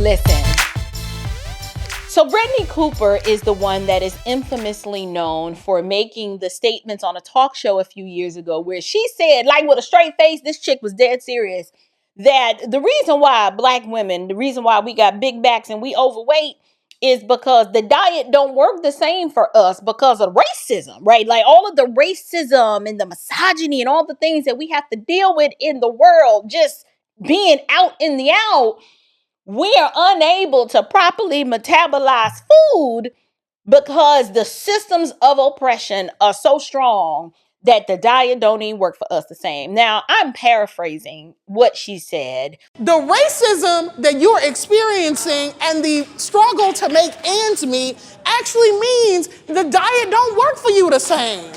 Listen. So Brittany Cooper is the one that is infamously known for making the statements on a talk show a few years ago where she said, like with a straight face, this chick was dead serious, that the reason why black women, the reason why we got big backs and we overweight is because the diet don't work the same for us because of racism, right? Like all of the racism and the misogyny and all the things that we have to deal with in the world, just being out in the out, we are unable to properly metabolize food because the systems of oppression are so strong that the diet don't even work for us the same. Now, I'm paraphrasing what she said. The racism that you're experiencing and the struggle to make ends meet actually means the diet don't work for you the same.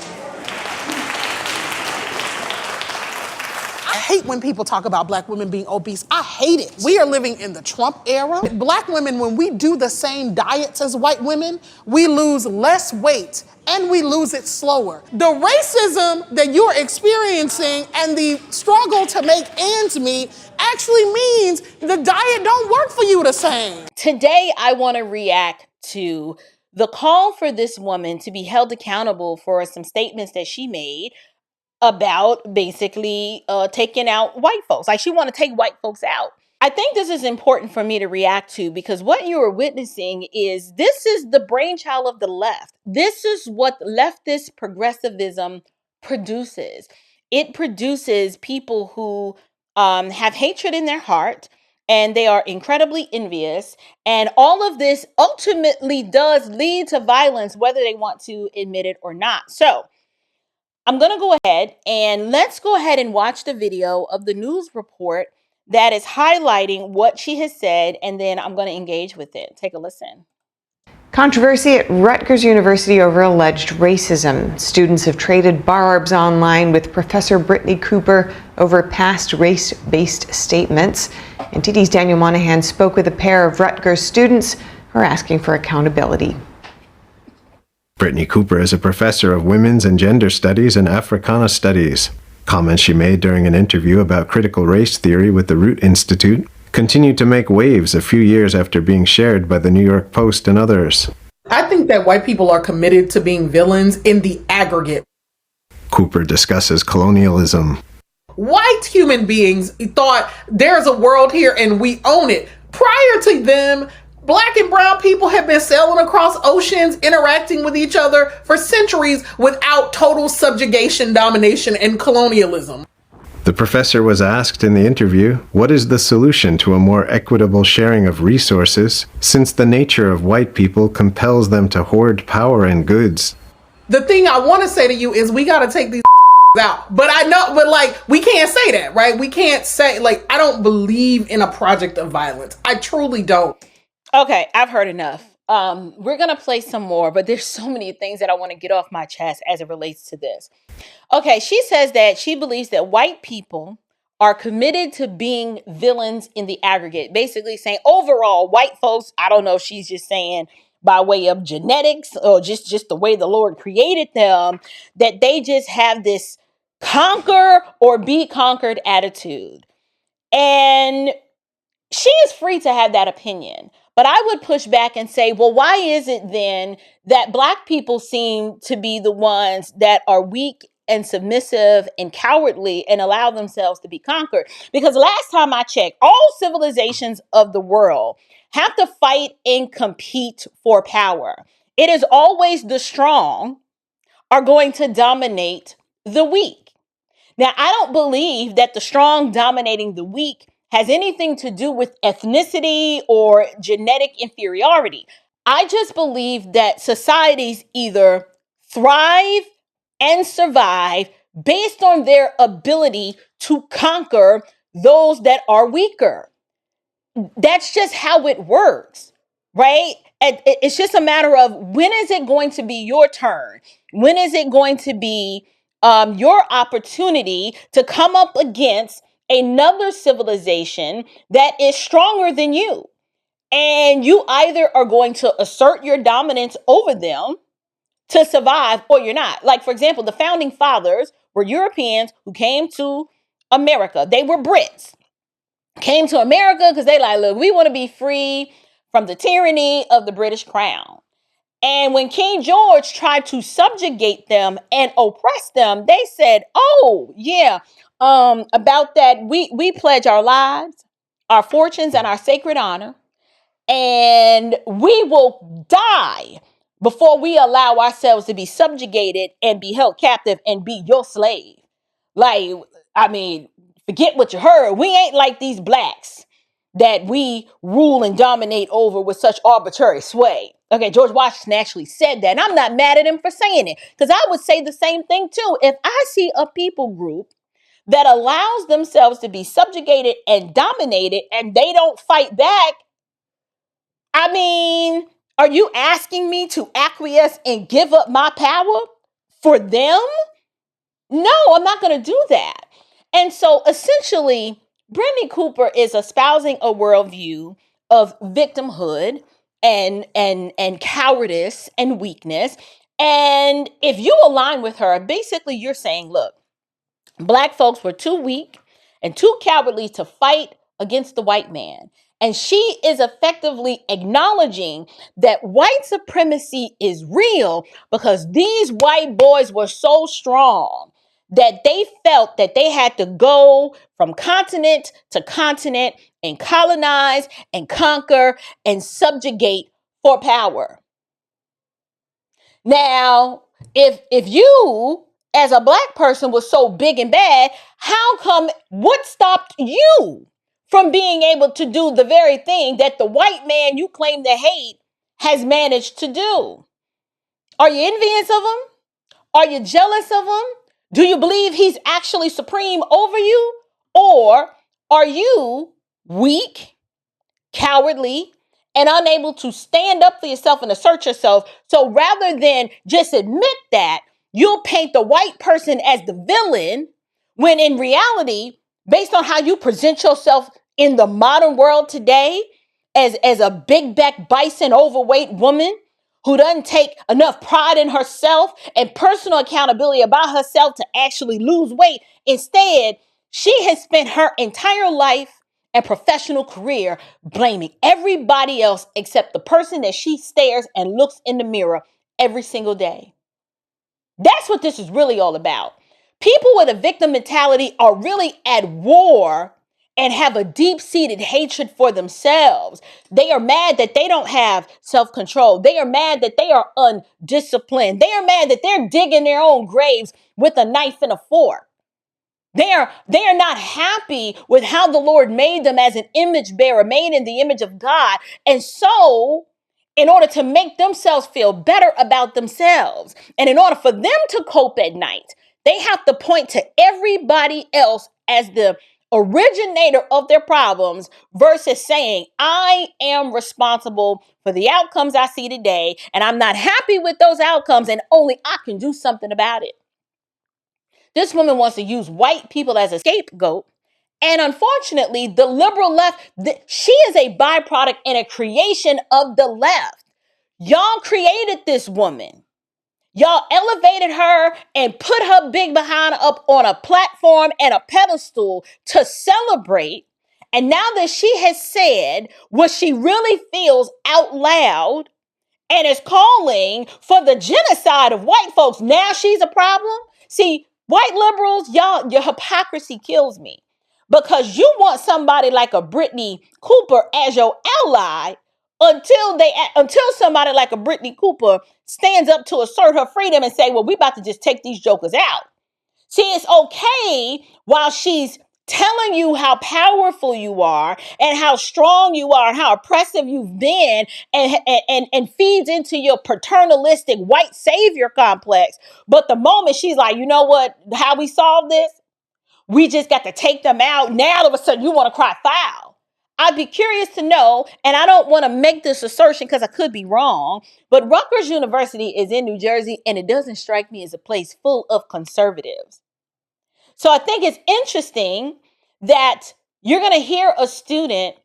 I hate when people talk about black women being obese. I hate it. We are living in the Trump era. Black women, when we do the same diets as white women, we lose less weight and we lose it slower. The racism that you're experiencing and the struggle to make ends meet actually means the diet don't work for you the same. Today, I want to react to the call for this woman to be held accountable for some statements that she made about basically taking out white folks. Like she want to take white folks out. I think this is important for me to react to because what you are witnessing is this is the brainchild of the left. This is what leftist progressivism produces. It produces people who have hatred in their heart and they are incredibly envious. And all of this ultimately does lead to violence, whether they want to admit it or not. So I'm going to go ahead and let's go ahead and watch the video of the news report that is highlighting what she has said, and then I'm going to engage with it. Take a listen. Controversy at Rutgers University over alleged racism. Students have traded barbs online with Professor Brittany Cooper over past race-based statements. And TD's Daniel Monahan spoke with a pair of Rutgers students who are asking for accountability. Brittany Cooper is a professor of women's and gender studies and Africana studies. Comments she made during an interview about critical race theory with the Root Institute continued to make waves a few years after being shared by the New York Post and others. I think that white people are committed to being villains in the aggregate. Cooper discusses colonialism. White human beings thought there's a world here and we own it. Prior to them, Black and brown people have been sailing across oceans, interacting with each other for centuries without total subjugation, domination, and colonialism. The professor was asked in the interview, what is the solution to a more equitable sharing of resources, since the nature of white people compels them to hoard power and goods? The thing I want to say to you is we got to take these out. But I know, but like, we can't say that, right? We can't say, like, I don't believe in a project of violence. I truly don't. Okay, I've heard enough. We're going to play some more, but there's so many things that I want to get off my chest as it relates to this. Okay, she says that she believes that white people are committed to being villains in the aggregate. Basically saying overall, white folks, I don't know if she's just saying by way of genetics or just the way the Lord created them, that they just have this conquer or be conquered attitude. And she is free to have that opinion. But I would push back and say, well, why is it then that Black people seem to be the ones that are weak and submissive and cowardly and allow themselves to be conquered? Because last time I checked, all civilizations of the world have to fight and compete for power. It is always the strong are going to dominate the weak. Now, I don't believe that the strong dominating the weak has anything to do with ethnicity or genetic inferiority. I just believe that societies either thrive and survive based on their ability to conquer those that are weaker. That's just how it works, right? It's just a matter of when is it going to be your turn? When is it going to be your opportunity to come up against another civilization that is stronger than you? And you either are going to assert your dominance over them to survive or you're not. Like, for example, the founding fathers were Europeans who came to America. They were Brits. came to America because they like, look, we want to be free from the tyranny of the British crown. And when King George tried to subjugate them and oppress them, they said, oh, yeah, about that, we pledge our lives, our fortunes, and our sacred honor, and we will die before we allow ourselves to be subjugated and be held captive and be your slave. Like, I mean, forget what you heard. We ain't like these blacks that we rule and dominate over with such arbitrary sway. Okay, George Washington actually said that, and I'm not mad at him for saying it, because I would say the same thing too. If I see a people group that allows themselves to be subjugated and dominated and they don't fight back, I mean, are you asking me to acquiesce and give up my power for them? No, I'm not going to do that. And so essentially, Brittany Cooper is espousing a worldview of victimhood and cowardice and weakness. And if you align with her, basically you're saying, look, Black folks were too weak and too cowardly to fight against the white man. And she is effectively acknowledging that white supremacy is real because these white boys were so strong that they felt that they had to go from continent to continent and colonize and conquer and subjugate for power. Now, if you as a Black person was so big and bad, how come, what stopped you from being able to do the very thing that the white man you claim to hate has managed to do? Are you envious of him? Are you jealous of him? Do you believe he's actually supreme over you? Or are you weak, cowardly, and unable to stand up for yourself and assert yourself? So rather than just admit that, you'll paint the white person as the villain, when in reality, based on how you present yourself in the modern world today, as a big back bison overweight woman who doesn't take enough pride in herself and personal accountability about herself to actually lose weight. Instead, she has spent her entire life and professional career blaming everybody else except the person that she stares and looks in the mirror every single day. That's what this is really all about. People with a victim mentality are really at war and have a deep-seated hatred for themselves. They are mad that they don't have self-control. They are mad that they are undisciplined. They are mad that they're digging their own graves with a knife and a fork. They are not happy with how the Lord made them as an image bearer, made in the image of God. And so, in order to make themselves feel better about themselves, and in order for them to cope at night, they have to point to everybody else as the originator of their problems versus saying, I am responsible for the outcomes I see today, and I'm not happy with those outcomes, and only I can do something about it. This woman wants to use white people as a scapegoat. And unfortunately, the liberal left, she is a byproduct and a creation of the left. Y'all created this woman. Y'all elevated her and put her big behind up on a platform and a pedestal to celebrate. And now that she has said what she really feels out loud and is calling for the genocide of white folks, now she's a problem. See, white liberals, y'all, your hypocrisy kills me, because you want somebody like a Brittany Cooper as your ally until somebody like a Brittany Cooper stands up to assert her freedom and say, well, we about to just take these jokers out. See, it's okay while she's telling you how powerful you are and how strong you are and how oppressive you've been, and feeds into your paternalistic white savior complex. But the moment she's like, you know what, how we solve this? We just got to take them out. Now all of a sudden you want to cry foul. I'd be curious to know, and I don't want to make this assertion because I could be wrong, but Rutgers University is in New Jersey, and it doesn't strike me as a place full of conservatives. So I think it's interesting that you're going to hear a student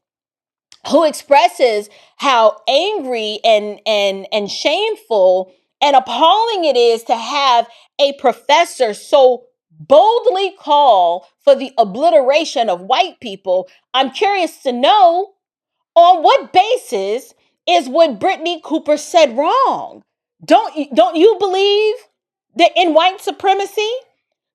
who expresses how angry and shameful and appalling it is to have a professor so boldly call for the obliteration of white people, I'm curious to know, on what basis is what Brittany Cooper said wrong? Don't you believe that in white supremacy?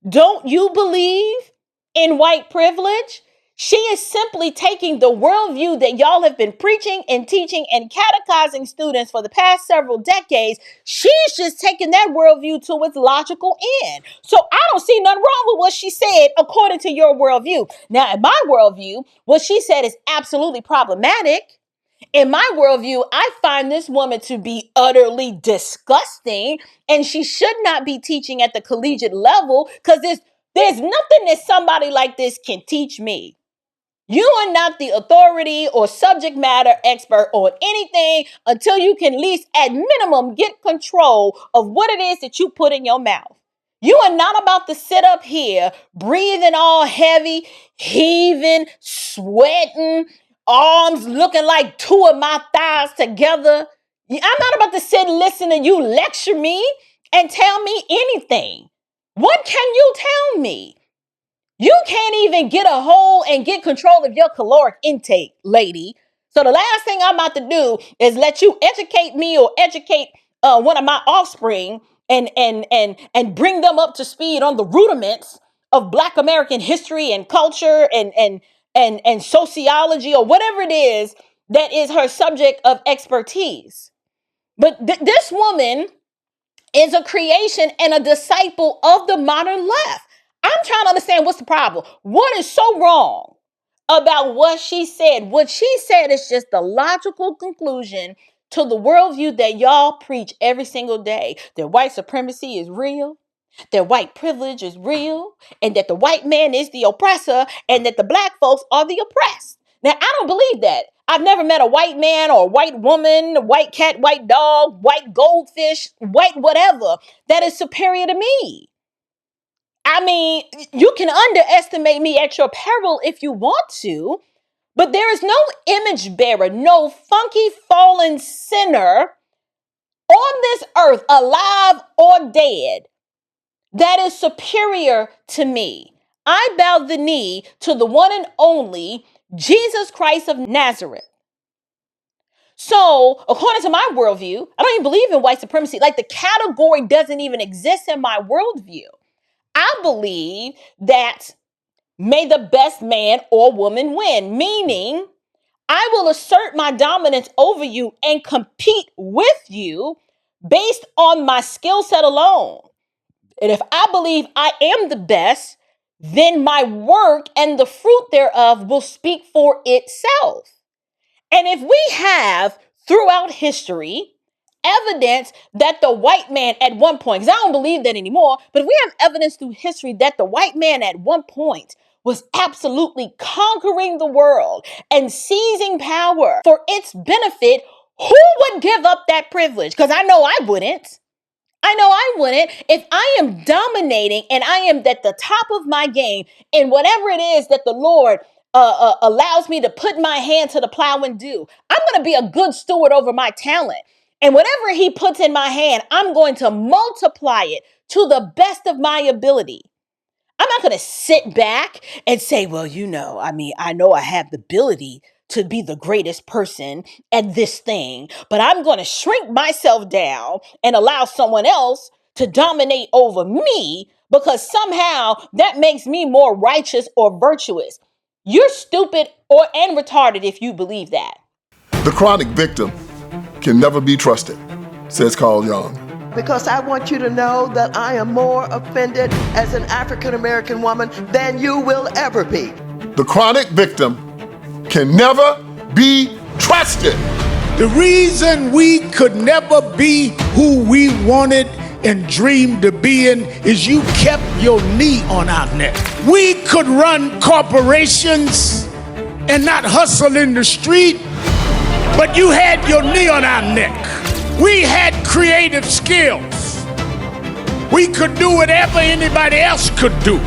Don't you believe in white privilege? She is simply taking the worldview that y'all have been preaching and teaching and catechizing students for the past several decades. She's just taking that worldview to its logical end. So I don't see nothing wrong with what she said according to your worldview. Now, in my worldview, what she said is absolutely problematic. In my worldview, I find this woman to be utterly disgusting, and she should not be teaching at the collegiate level, because there's nothing that somebody like this can teach me. You are not the authority or subject matter expert on anything until you can at least, at minimum, get control of what it is that you put in your mouth. You are not about to sit up here breathing all heavy, heaving, sweating, arms looking like two of my thighs together. I'm not about to sit and listen to you lecture me and tell me anything. What can you tell me? You can't even get a hold and get control of your caloric intake, lady. So the last thing I'm about to do is let you educate me or educate one of my offspring and bring them up to speed on the rudiments of Black American history and culture and sociology or whatever it is that is her subject of expertise. But this woman is a creation and a disciple of the modern left. I'm trying to understand what's the problem. What is so wrong about what she said? What she said is just the logical conclusion to the worldview that y'all preach every single day, that white supremacy is real, that white privilege is real, and that the white man is the oppressor, and that the Black folks are the oppressed. Now, I don't believe that. I've never met a white man or a white woman, a white cat, white dog, white goldfish, white whatever that is superior to me. I mean, you can underestimate me at your peril if you want to, but there is no image bearer, no funky fallen sinner on this earth, alive or dead, that is superior to me. I bow the knee to the one and only Jesus Christ of Nazareth. So, according to my worldview, I don't even believe in white supremacy. Like, the category doesn't even exist in my worldview. I believe that may the best man or woman win, meaning I will assert my dominance over you and compete with you based on my skill set alone. And if I believe I am the best, then my work and the fruit thereof will speak for itself. And if we have throughout history evidence that the white man at one point, because I don't believe that anymore, but if we have evidence through history that the white man at one point was absolutely conquering the world and seizing power for its benefit, who would give up that privilege? Because I know I wouldn't. If I am dominating and I am at the top of my game in whatever it is that the Lord allows me to put my hand to the plow and do, I'm going to be a good steward over my talent. And whatever he puts in my hand, I'm going to multiply it to the best of my ability. I'm not going to sit back and say, well, I know I have the ability to be the greatest person at this thing, but I'm going to shrink myself down and allow someone else to dominate over me because somehow that makes me more righteous or virtuous. You're stupid and retarded if you believe that. The chronic victim can never be trusted, says Carl Jung. Because I want you to know that I am more offended as an African-American woman than you will ever be. The chronic victim can never be trusted. The reason we could never be who we wanted and dreamed to be in is you kept your knee on our neck. We could run corporations and not hustle in the street, but you had your knee on our neck. We had creative skills. We could do whatever anybody else could do,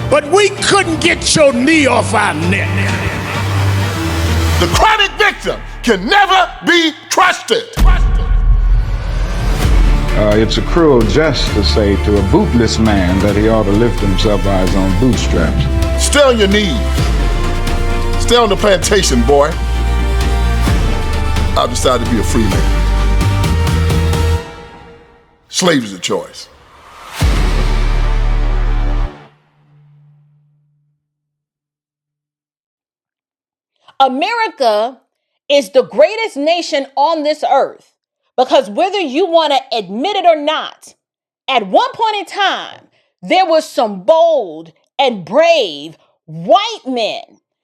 but we couldn't get your knee off our neck. The chronic victim can never be trusted. It's a cruel jest to say to a bootless man that he ought to lift himself by his own bootstraps. Stay on your knees. Stay on the plantation, boy. I've decided to be a free man. Slave is a choice. America is the greatest nation on this earth because whether you want to admit it or not, at one point in time, there was some bold and brave white men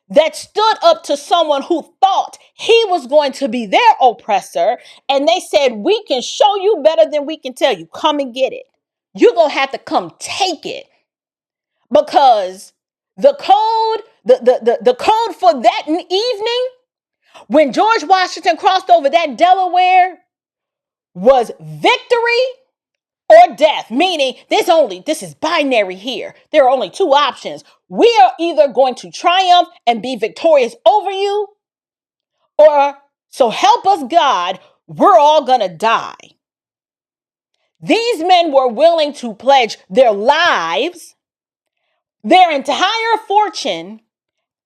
that stood up to someone who thought he was going to be their oppressor. And they said, we can show you better than we can tell you. Come and get it. You're going to have to come take it. Because the code, the code for that evening, when George Washington crossed over that Delaware, was victory or death, meaning this is binary here. There are only two options. We are either going to triumph and be victorious over you, or so help us God, we're all gonna die. These men were willing to pledge their lives, their entire fortune,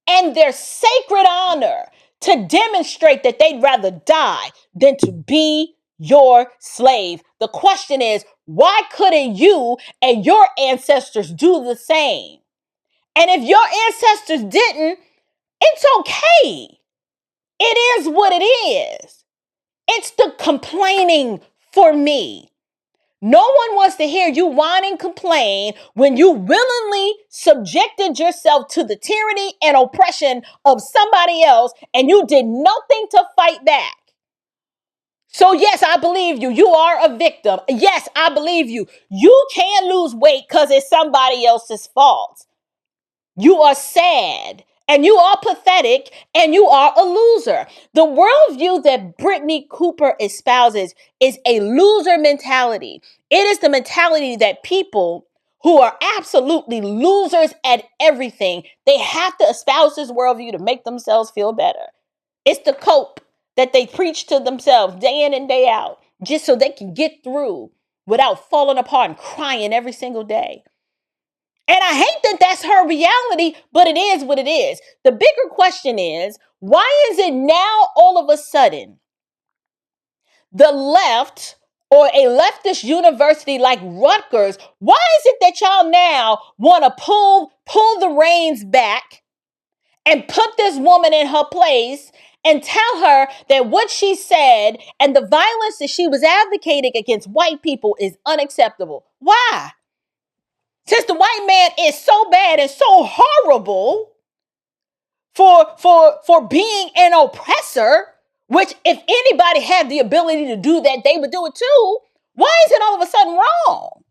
and their sacred honor to demonstrate that they'd rather die than to be your slave. The question is, why couldn't you and your ancestors do the same? And if your ancestors didn't, it's okay. It is what it is. It's the complaining for me. No one wants to hear you whine and complain when you willingly subjected yourself to the tyranny and oppression of somebody else and you did nothing to fight back. So yes, I believe you. You are a victim. Yes, I believe you. You can lose weight because it's somebody else's fault. You are sad and you are pathetic and you are a loser. The worldview that Brittany Cooper espouses is a loser mentality. It is the mentality that people who are absolutely losers at everything, they have to espouse this worldview to make themselves feel better. It's the cope that they preach to themselves day in and day out, just so they can get through without falling apart and crying every single day. And I hate that that's her reality, but it is what it is. The bigger question is, why is it now all of a sudden the left or a leftist university like Rutgers, why is it that y'all now want to pull the reins back and put this woman in her place and tell her that what she said and the violence that she was advocating against white people is unacceptable? Why? Since the white man is so bad and so horrible for being an oppressor, which if anybody had the ability to do that, they would do it too. Why is it all of a sudden wrong?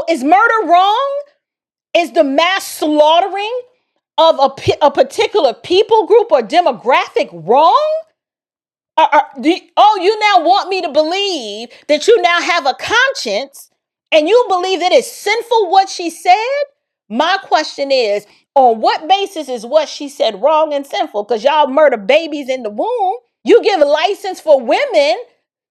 Is murder wrong? Is the mass slaughtering of a particular people group or demographic wrong? You now want me to believe that you now have a conscience and you believe that it's sinful what she said? My question is, on what basis is what she said wrong and sinful? Because y'all murder babies in the womb. You give a license for women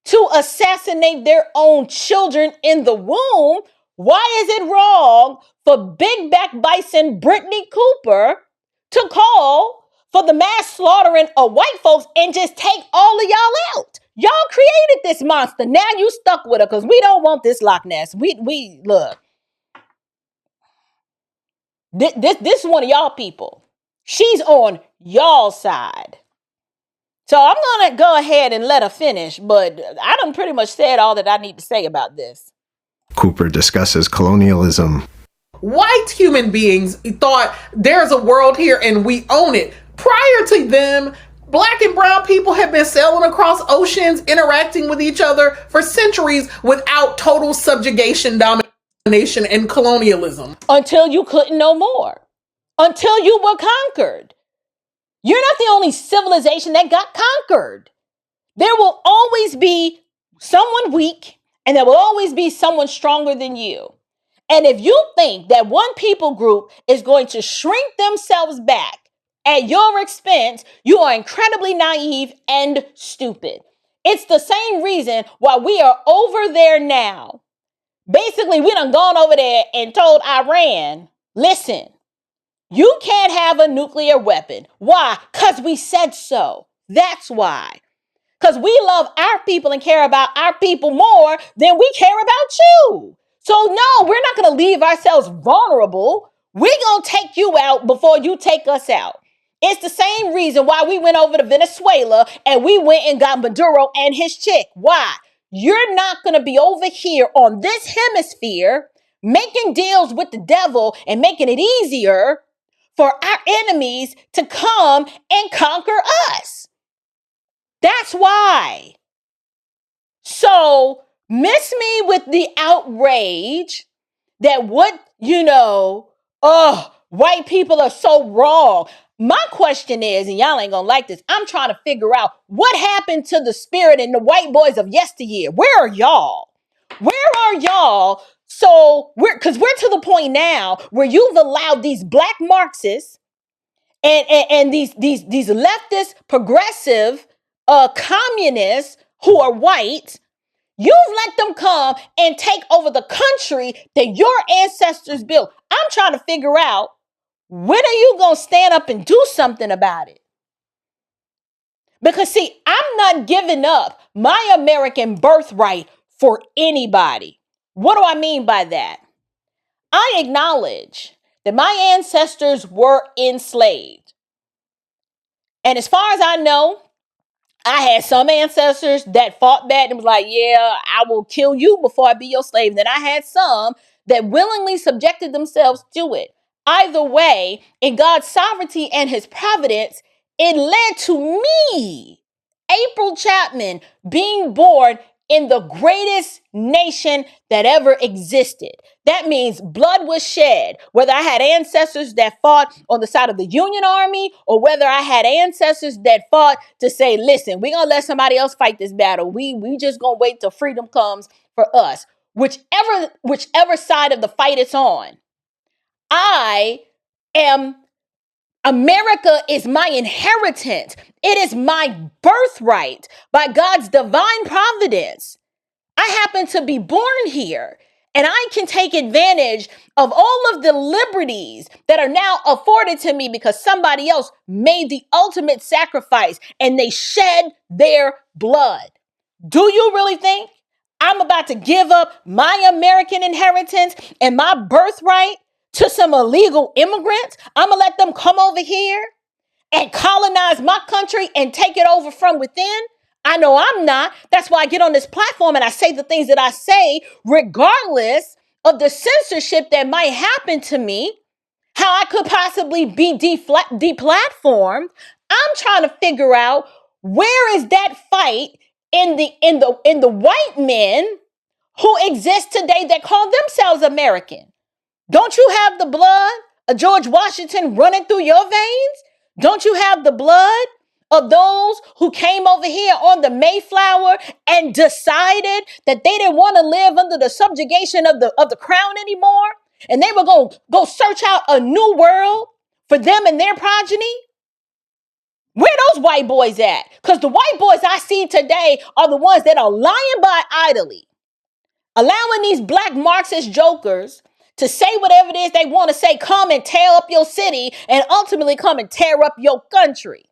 to assassinate their own children in the womb. Why is it wrong for big back bison Brittany Cooper to call for the mass slaughtering of white folks and just take all of y'all out? Y'all created this monster. Now you stuck with her because we don't want this Loch Ness. We look. This is one of y'all people. She's on y'all side. So I'm going to go ahead and let her finish, but I done pretty much said all that I need to say about this. Cooper discusses colonialism. White human beings thought there's a world here and we own it. Prior to them, Black and brown people have been sailing across oceans, interacting with each other for centuries without total subjugation, domination, and colonialism. Until you couldn't no more. Until you were conquered. You're not the only civilization that got conquered. There will always be someone weak and there will always be someone stronger than you. And if you think that one people group is going to shrink themselves back at your expense, you are incredibly naive and stupid. It's the same reason why we are over there now. Basically, we done gone over there and told Iran, listen, you can't have a nuclear weapon. Why? Because we said so. That's why. Because we love our people and care about our people more than we care about you. So no, we're not going to leave ourselves vulnerable. We're going to take you out before you take us out. It's the same reason why we went over to Venezuela and we went and got Maduro and his chick. Why? You're not going to be over here on this hemisphere making deals with the devil and making it easier for our enemies to come and conquer us. That's why. So miss me with the outrage that white people are so wrong. My question is, and y'all ain't gonna like this, I'm trying to figure out what happened to the spirit and the white boys of yesteryear. Where are y'all? Where are y'all? So we're to the point now where you've allowed these black Marxists and these leftist progressive communists who are white. You've let them come and take over the country that your ancestors built. I'm trying to figure out, when are you going to stand up and do something about it? Because see, I'm not giving up my American birthright for anybody. What do I mean by that? I acknowledge that my ancestors were enslaved. And as far as I know, I had some ancestors that fought back and was like, yeah, I will kill you before I be your slave. Then I had some that willingly subjected themselves to it. Either way, in God's sovereignty and his providence, it led to me, April Chapman, being born in the greatest nation that ever existed. That means blood was shed, whether I had ancestors that fought on the side of the Union Army or whether I had ancestors that fought to say, listen, we're going to let somebody else fight this battle. We just going to wait till freedom comes for us. Whichever side of the fight it's on, America is my inheritance. It is my birthright by God's divine providence. I happen to be born here, and I can take advantage of all of the liberties that are now afforded to me because somebody else made the ultimate sacrifice and they shed their blood. Do you really think I'm about to give up my American inheritance and my birthright to some illegal immigrants? I'm going to let them come over here and colonize my country and take it over from within? I know I'm not. That's why I get on this platform and I say the things that I say, regardless of the censorship that might happen to me, how I could possibly be deplatformed. I'm trying to figure out, where is that fight in the white men who exist today that call themselves American? Don't you have the blood of George Washington running through your veins? Don't you have the blood of those who came over here on the Mayflower and decided that they didn't want to live under the subjugation of the crown anymore? And they were going to go search out a new world for them and their progeny? Where those white boys at? Because the white boys I see today are the ones that are lying by idly, allowing these black Marxist jokers to say whatever it is they want to say, come and tear up your city and ultimately come and tear up your country.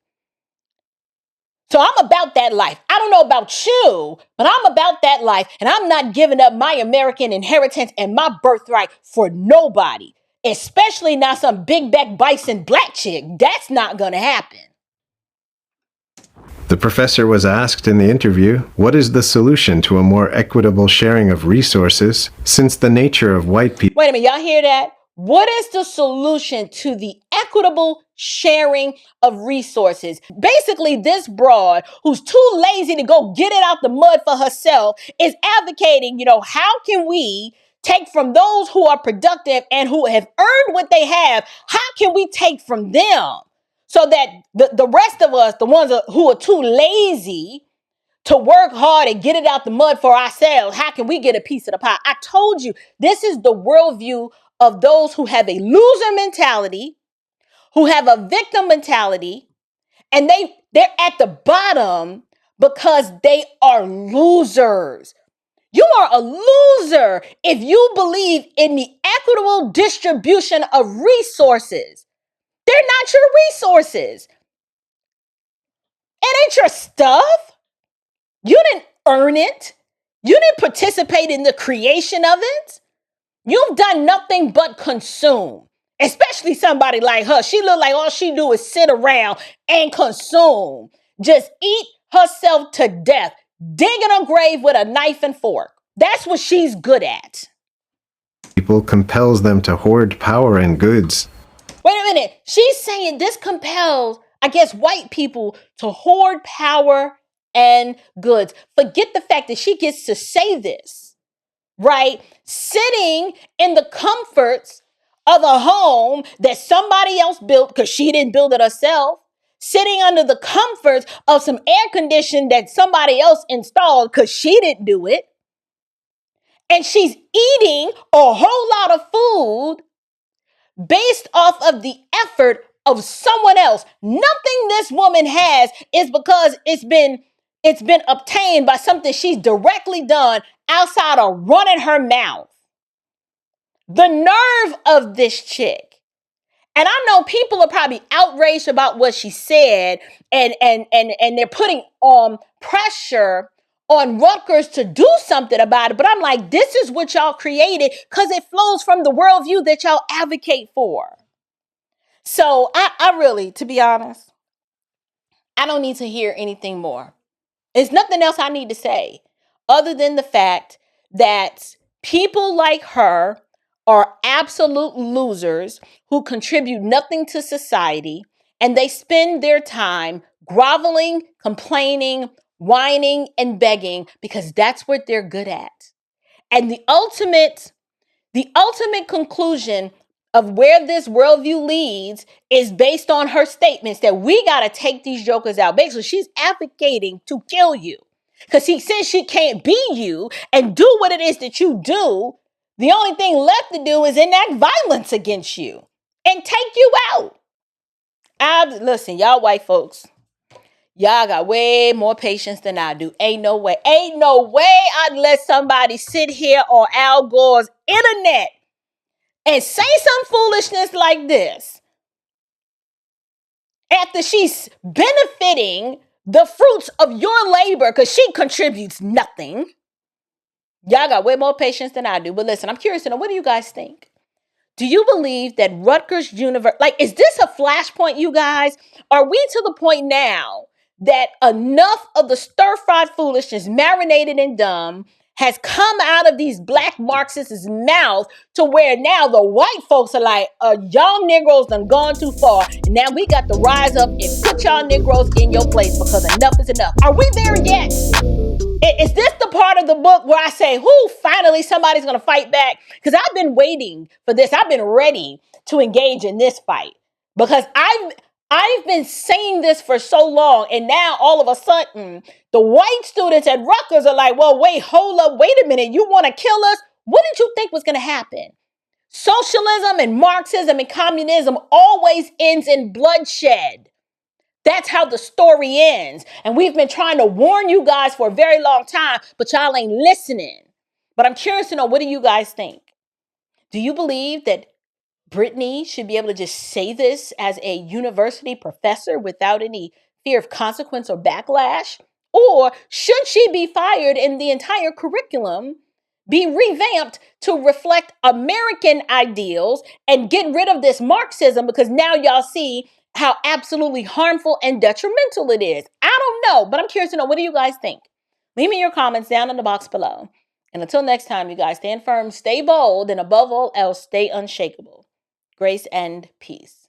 So I'm about that life. I don't know about you, but I'm about that life. And I'm not giving up my American inheritance and my birthright for nobody, especially not some big back bison black chick. That's not going to happen. The professor was asked in the interview, what is the solution to a more equitable sharing of resources, since the nature of white people... Wait a minute, y'all hear that? What is the solution to the equitable sharing of resources? Basically, this broad who's too lazy to go get it out the mud for herself is advocating, how can we take from those who are productive and who have earned what they have? How can we take from them so that the rest of us, the ones who are too lazy to work hard and get it out the mud for ourselves, how can we get a piece of the pie? I told you, this is the worldview of those who have a loser mentality, who have a victim mentality, and they're at the bottom because they are losers. You are a loser if you believe in the equitable distribution of resources. They're not your resources. It ain't your stuff. You didn't earn it. You didn't participate in the creation of it. You've done nothing but consume. Especially somebody like her. She look like all she do is sit around and consume. Just eat herself to death. Dig in a grave with a knife and fork. That's what she's good at. People compels them to hoard power and goods. Wait a minute. She's saying this compels, I guess, white people to hoard power and goods. Forget the fact that she gets to say this, right? Sitting in the comforts of a home that somebody else built because she didn't build it herself. Sitting under the comforts of some air conditioning that somebody else installed because she didn't do it. And she's eating a whole lot of food based off of the effort of someone else. Nothing this woman has is because it's been obtained by something she's directly done outside of running her mouth. The nerve of this chick. And I know people are probably outraged about what she said, and they're putting pressure on Rutgers to do something about it. But I'm like, this is what y'all created because it flows from the worldview that y'all advocate for. So I really, to be honest, I don't need to hear anything more. There's nothing else I need to say other than the fact that people like her are absolute losers who contribute nothing to society, and they spend their time groveling, complaining, whining, and begging because that's what they're good at. And the ultimate conclusion of where this worldview leads is based on her statements that we got to take these jokers out. Basically, she's advocating to kill you because since she can't be you and do what it is that you do, the only thing left to do is enact violence against you and take you out. Listen, y'all white folks, y'all got way more patience than I do. Ain't no way I'd let somebody sit here on Al Gore's internet and say some foolishness like this after she's benefiting the fruits of your labor because she contributes nothing. Y'all got way more patience than I do. But listen, I'm curious to know, what do you guys think? Do you believe that Rutgers University, is this a flashpoint, you guys? Are we to the point now that enough of the stir-fried foolishness, marinated and dumb, has come out of these black Marxists' mouth to where now the white folks are like, y'all Negroes done gone too far. And now we got to rise up and put y'all Negroes in your place because enough is enough. Are we there yet? Is this the part of the book where I say, finally somebody's going to fight back? Because I've been waiting for this. I've been ready to engage in this fight because I've been saying this for so long. And now all of a sudden, the white students at Rutgers are like, well, wait a minute. You want to kill us? What did you think was going to happen? Socialism and Marxism and communism always ends in bloodshed. That's how the story ends. And we've been trying to warn you guys for a very long time, but y'all ain't listening. But I'm curious to know, what do you guys think? Do you believe that Brittany should be able to just say this as a university professor without any fear of consequence or backlash? Or should she be fired and the entire curriculum be revamped to reflect American ideals and get rid of this Marxism because now y'all see how absolutely harmful and detrimental it is? I don't know, but I'm curious to know, what do you guys think? Leave me your comments down in the box below. And until next time, you guys, stand firm, stay bold, and above all else, stay unshakable. Grace and peace.